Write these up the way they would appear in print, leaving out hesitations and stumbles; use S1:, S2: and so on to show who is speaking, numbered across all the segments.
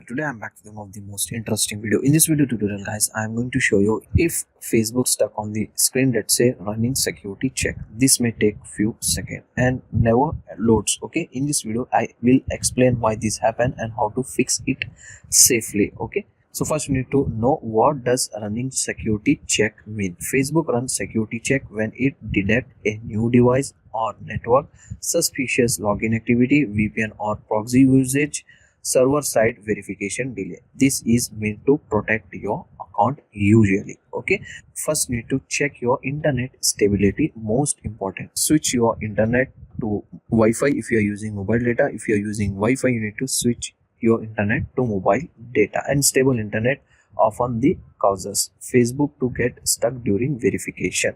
S1: today I'm back with one of the most interesting video. In this video tutorial guys, I'm going to show you if Facebook stuck on the screen that say running security check. This may take few seconds and never loads. Okay, in this video I will explain why this happened and how to fix it safely. Okay, so first you need to know what does running security check mean. Facebook runs security check when it detects a new device or network, suspicious login activity, VPN or proxy usage, server-side verification delay. This is meant to protect your account usually. Okay, first you need to check your internet stability. Most important, switch your internet to Wi-Fi if you are using mobile data. If you are using Wi-Fi, you need to switch your internet to mobile data. And stable internet often the causes Facebook to get stuck during verification.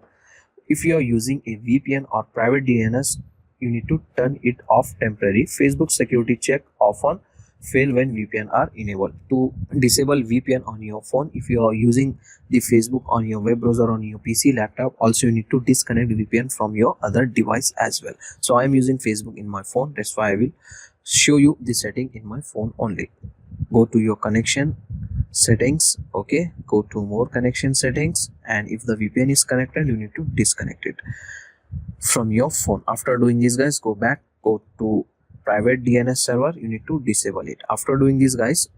S1: If you are using a VPN or private DNS, you need to turn it off temporarily. Facebook security check often fail when VPN are enabled. To disable VPN on your phone, if you are using the Facebook on your web browser on your PC, laptop, also you need to disconnect VPN from your other device as well. So I am using Facebook in my phone, that's why I will show you the setting in my phone only. Go to your connection settings. Okay, go to more connection settings, and if the VPN is connected, you need to disconnect it from your phone. After doing this guys, go back, go to private DNS server, you need to disable it. After doing this guys,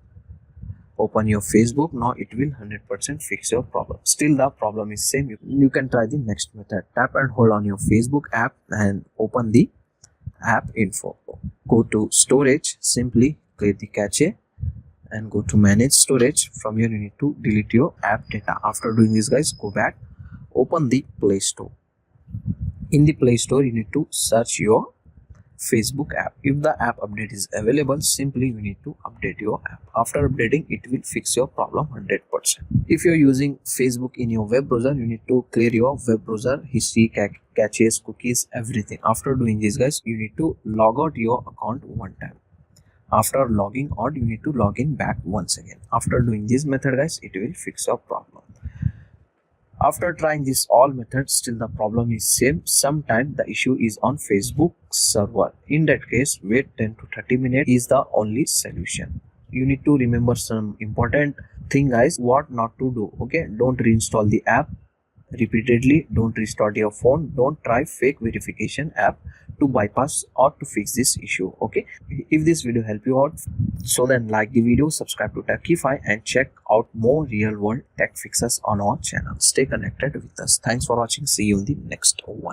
S1: open your Facebook. Now it will 100% fix your problem. Still the problem is same, you can try the next method. Tap and hold on your Facebook app and open the app info. Go to storage, simply clear the cache and go to manage storage. From here you need to delete your app data. After doing this guys, go back, open the Play Store. In the Play Store you need to search your Facebook app. If the app update is available, simply you need to update your app. After updating, it will fix your problem 100%. If you're using Facebook in your web browser, you need to clear your web browser history, caches, cookies, everything. After doing this guys, you need to log out your account one time. After logging out, you need to log in back once again. After doing this method guys, it will fix your problem. After trying this all methods, still the problem is same. Sometimes the issue is on Facebook server. In that case, wait 10 to 30 minutes is the only solution. You need to remember some important thing guys, what not to do. Okay, don't reinstall the app repeatedly, don't restart your phone, don't try fake verification app to bypass or to fix this issue. Okay, if this video helped you out, so then like the video, subscribe to Techify and check out more real world tech fixes on our channel. Stay connected with us. Thanks for watching. See you in the next one.